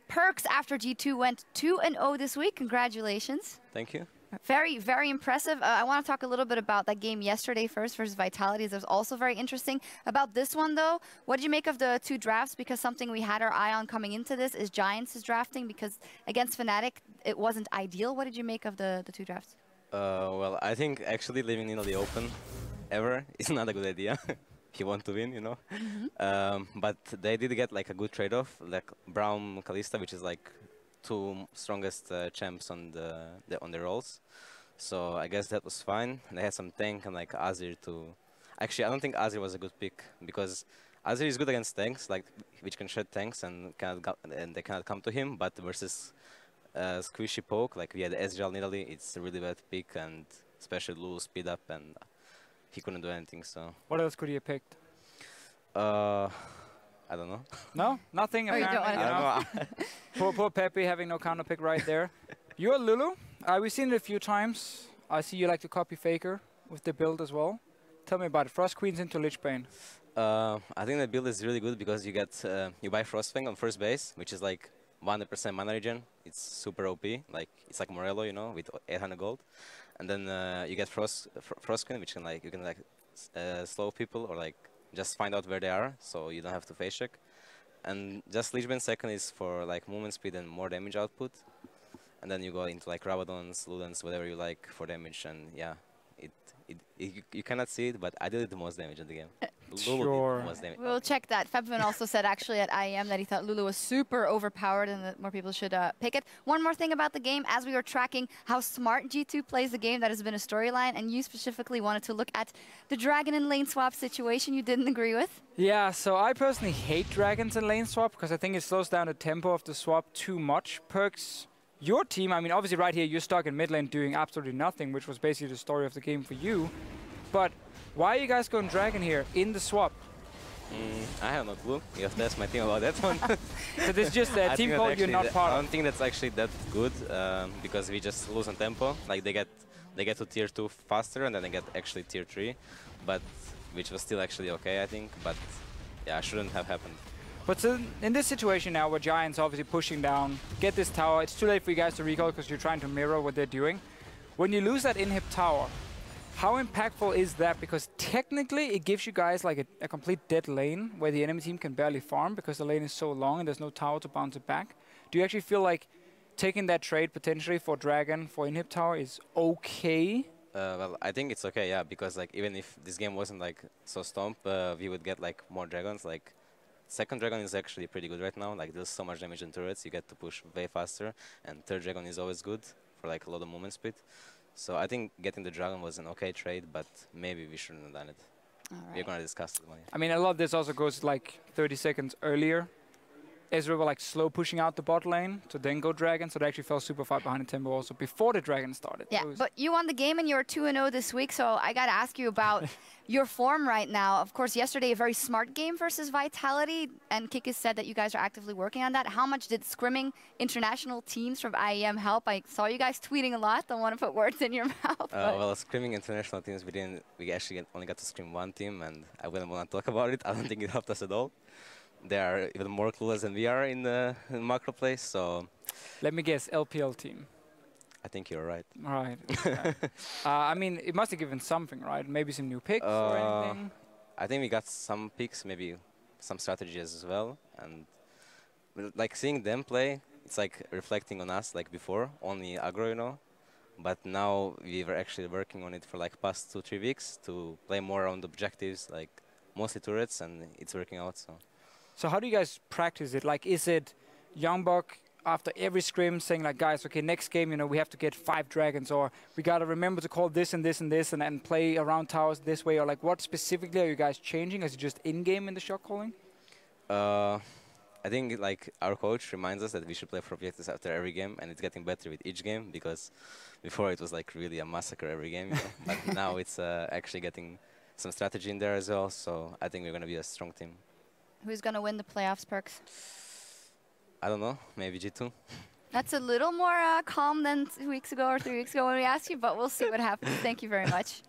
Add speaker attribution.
Speaker 1: Perkz after G2 went 2-0 this week. Congratulations.
Speaker 2: Thank you.
Speaker 1: Very, very impressive. I want to talk a little bit about that game yesterday first versus Vitality. That was also very interesting. About this one, though, what did you make of the two drafts? Because something we had our eye on coming into this is Giants' drafting, because against Fnatic, it wasn't ideal. What did you make of the two drafts?
Speaker 2: Well, I think actually leaving Nino open ever is not a good idea. If you want to win, you know. But they did get like a good trade-off, like Braum, Kalista, which is like two strongest champs on the roles. So I guess that was fine. They had some tank and like Azir too. Actually, I don't think Azir was a good pick, because Azir is good against tanks, like which can shed tanks and they cannot come to him. But versus squishy poke, like we had Ezreal in Italy, it's a really bad pick, and especially Lulu speed up, and he couldn't do anything. So
Speaker 3: what else could he have picked?
Speaker 2: I don't know.
Speaker 3: No, nothing.
Speaker 1: Oh, you don't want
Speaker 3: know. Poor xPePii having no counter pick right there. You're Lulu. We've seen it a few times. I see you like to copy Faker with the build as well. Tell me about it. Frost Queens into Lichbane.
Speaker 2: I think the build is really good because you get you buy Frostfang on first base, which is like 100% mana regen. It's super OP. Like it's like Morello, you know, with 800 gold. And then you get Frost Queen, which can like you can like slow people or like just find out where they are, so you don't have to face check. And just Lichbane second is for like movement speed and more damage output. And then you go into like Rabadons, Ludens, whatever you like for damage, and yeah, you cannot see it, but I did the most damage in the game. Lulu did the most damage.
Speaker 1: We'll check that. Febvin also said actually at IEM that he thought Lulu was super overpowered and that more people should pick it. One more thing about the game, as we were tracking how smart G2 plays the game, that has been a storyline, and you specifically wanted to look at the dragon and lane swap situation you didn't agree with.
Speaker 3: Yeah, so I personally hate dragons and lane swap because I think it slows down the tempo of the swap too much. Perkz, your team, I mean, obviously right here you're stuck in mid lane doing absolutely nothing, which was basically the story of the game for you. But why are you guys going dragon here in the swap?
Speaker 2: I have no clue. You have to ask my team about that one.
Speaker 3: So this is just a team call you're not part of.
Speaker 2: I don't think that's actually that good, because we just lose on tempo. Like they get to tier 2 faster, and then they get actually tier 3, but which was still actually okay, I think. But yeah, shouldn't have happened.
Speaker 3: But so in this situation now, where Giants obviously pushing down, get this tower, it's too late for you guys to recall because you're trying to mirror what they're doing. When you lose that inhib tower, how impactful is that? Because technically it gives you guys like a complete dead lane where the enemy team can barely farm because the lane is so long and there's no tower to bounce it back. Do you actually feel like taking that trade potentially for Dragon, for inhib tower is okay?
Speaker 2: Well, I think it's okay, yeah, because like even if this game wasn't like so stomp, we would get like more dragons. Like second dragon is actually pretty good right now. Like there's so much damage in turrets, you get to push way faster, and third dragon is always good for like a lot of movement speed. So I think getting the dragon was an okay trade, but maybe we shouldn't have done it. We're gonna discuss it.
Speaker 3: I mean, a lot of this also goes like 30 seconds earlier. Ezreal were like slow pushing out the bot lane to then go dragon, so they actually fell super far behind the tempo also before the dragon started.
Speaker 1: Yeah, but you won the game and you're 2-0 this week, so I gotta ask you about your form right now. Of course, yesterday a very smart game versus Vitality, and Kikis said that you guys are actively working on that. How much did scrimming international teams from IEM help? I saw you guys tweeting a lot. Don't want to put words in your mouth.
Speaker 2: Well, scrimming international teams, we actually only got to scrim one team, and I wouldn't want to talk about it. I don't think it helped us at all. They are even more clueless than we are in the macro place, so...
Speaker 3: Let me guess, LPL team.
Speaker 2: I think you're right.
Speaker 3: Right. Okay. I mean, it must have given something, right? Maybe some new picks or anything?
Speaker 2: I think we got some picks, maybe some strategies as well. And like seeing them play, it's like reflecting on us like before, only aggro, you know. But now we were actually working on it for like past 2-3 weeks to play more around objectives, like mostly turrets, and it's working out, so...
Speaker 3: So how do you guys practice it? Like, is it Youngbuck after every scrim saying like, guys, okay, next game, you know, we have to get 5 dragons, or we got to remember to call this and this and this and play around towers this way, or like what specifically are you guys changing? Is it just in-game in the shot calling?
Speaker 2: I think like our coach reminds us that we should play for objectives after every game, and it's getting better with each game, because before it was like really a massacre every game, you know? But now it's actually getting some strategy in there as well, so I think we're going to be a strong team.
Speaker 1: Who's going to win the playoffs, Perkz?
Speaker 2: I don't know, maybe G2.
Speaker 1: That's a little more calm than 2 weeks ago or 3 weeks ago when we asked you, but we'll see what happens. Thank you very much.